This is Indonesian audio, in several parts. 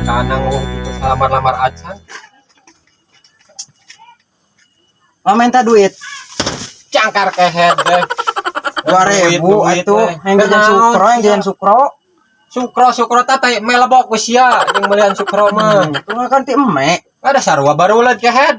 karena gitu lamar-lamar acan. Mau minta duit Cangkar kehead deh. 2.000 itu yang jajan sukro tata melebok wis ya yang melian sukro mah. Itu kan ti emek. Ada sarua baru led kehead.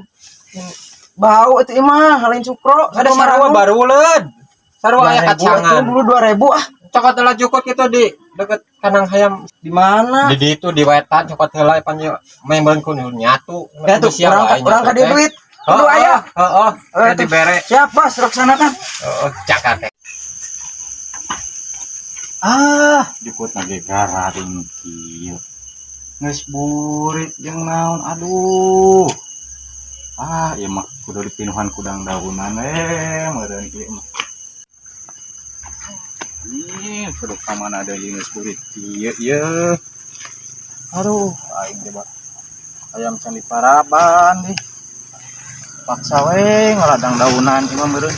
Bau itu mah lain sukro. Ada sarua baru led. Sarua aya kacangan. Dulu 2.000 ah. Cokot heula jukut gitu di deket kanang hayam. Di mana? Di itu di wetan cokot heula panjang membeun ku nyatu. Ya tuh kurang ka dia duit. Kudu aya. Heeh. Dibere. Siap Bos, laksanakan. Heeh, cakar teh. Jukut lagi gararing kieu. Geus burit jeung naon aduh. Ieu mah kudu dipinuhan kudang daunan meureun ieu mah. Kudu ka mana deui geus burit kieu ieu. Aduh, aing teh ayam can diparaban deui. Paksa we ngaladang daunan ieu mah meureun.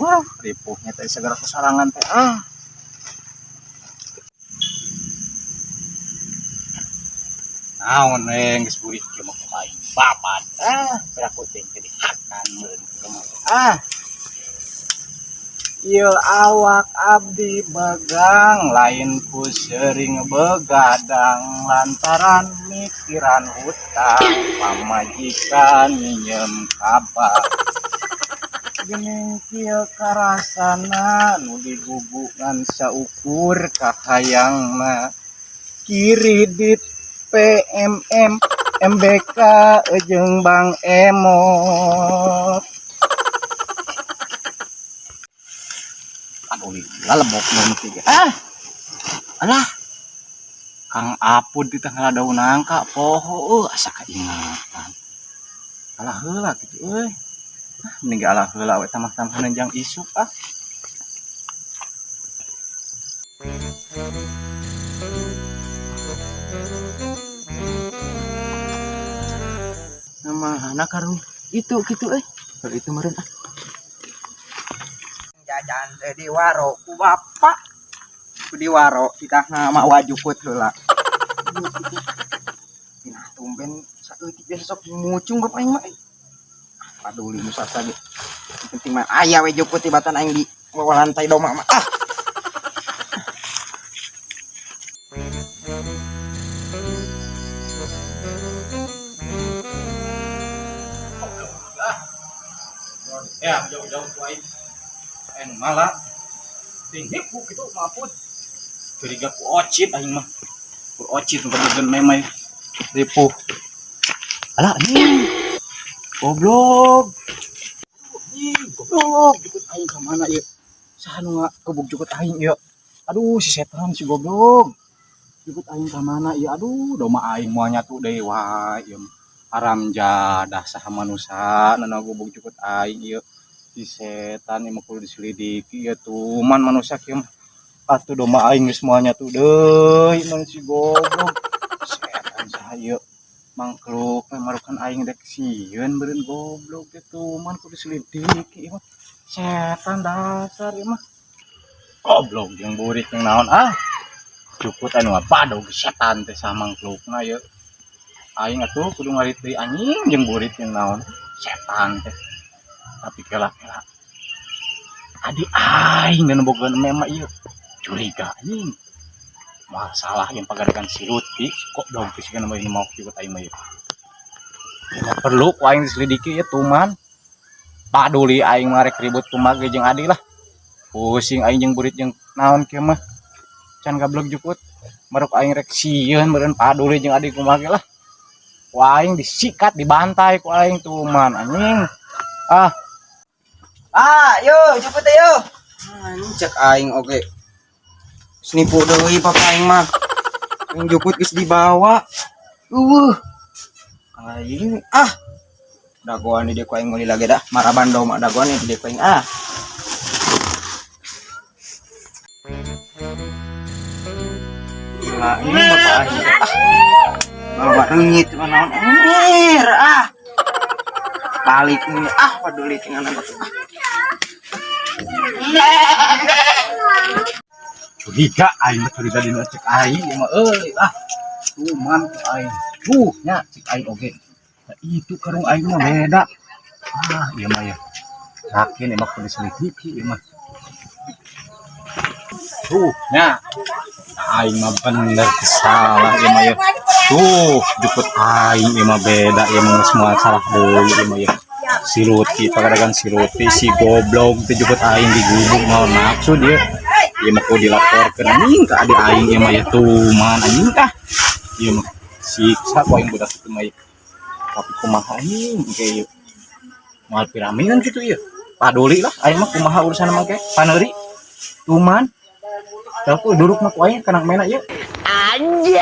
Wah, ripuhnya teh segera kusarangan teh naon geus burit kieu mah kumain babat berak kuting teh dihakan meureun ieu awak abdi begang lain ku sering begadang lantaran mikiran hutang pamajikan nyiem kabar geuning kieu karasana nu digugukan saukur kahayangna kiridit PMM MBK jeung Bang Emot. Aduh, lalebok mun tiga. Alah. Kang Apud di tengah daun nangka poho asa kaingatan. Alah heula kitu euy. Mending alah heula we tamah-tamah nenjang isuk anak karung itu gitu itu meureun Jajan teh di waro ku bapak. Ku di waro kita mak wajukut heula. Nah, tumben saeutik besok mucung bapak aing mah. Paduli nu sasa ge. Penting mah aya we jukut tibatan aing di bawah lantai doma mah. ya jauh-jauh ku aing malah tinggi ku kitu maafun curiga ku ocit aing mah ku ocit ngeudeun memai ripuh alah goblok jukut aing ka mana ieu saha nu ngebuk jukut aing ieu aduh si setan si goblok jukut aing ka mana ieu aduh doma aing moal nyatu deui wae ieu haram jadah saha manusia nana gubuk jukut aing ieu si setan ieu kudu diselidiki ya tuman manusia kieu mah atuh doma aing geus moal nyatu deui mun si goblok setan saha ieu mangkluk marukan aing rek sieun beureun goblok teh tuman kudu diselidiki ieu mah setan dasar ieu mah goblok jeung burik jeung naon jukut anu padog setan teh saha mangklukna ieu aing atuh kudu ngariteuy anjing jeung burit jeung naon setan teh tapi kela-kela adi aing dan boga memang ieu curiga anjing masalah yang pagadegan si Ruti kok dong fisikeun mah mau jukut aing mah ieu perlu ku aing diselidiki ieu tuman paduli aing mah rek ribut kumaha ge jeung adi lah pusing aing jeung burit jeung naon kieu mah can gablok jukut maruk aing rek sieun meureun paduli jeung adi kumaha ge lah ku aing disikat dibantai ku aing tuman anjing Yo jukut teh yo. Cek aing oge. Snipu deui papa aing mah. Aing jukut geus dibawa. Aing dagoan di ku aing meuli lagi dah. Maraban doma dagoan di ku aing Gila ini bapak aing. Bawa reungit naon balik ini peduli dengan anak curiga aing mah curiga dina cek aing mah euy Tuman ku aing. Nya cik aing oge. Nah, itu karung aing mah beda. Iya mah ya. Yakin emang kudu selidiki ieu mah. Nya aing mah bener salah ieu mah ya. Jukut aing ieu mah beda ieu mah semua salah deui ieu mah ya. Si Ruti pagadagan si Ruti si goblok teh jukut aing digubuk naon maksud ieu. Ieu mah kudu dilaporkeun anjing ka adik aing ieu mah ya tuman anjing tah. Ieu mah siksa ku aing budak kitu mah ieu. Tapi kumaha anjing kayak ieu. Moal piraminan kitu ieu. Paduli lah aing mah kumaha urusan mah ge paneuri. Tuman. Aku duduk mah ku aing kana mena ieu. Anjay.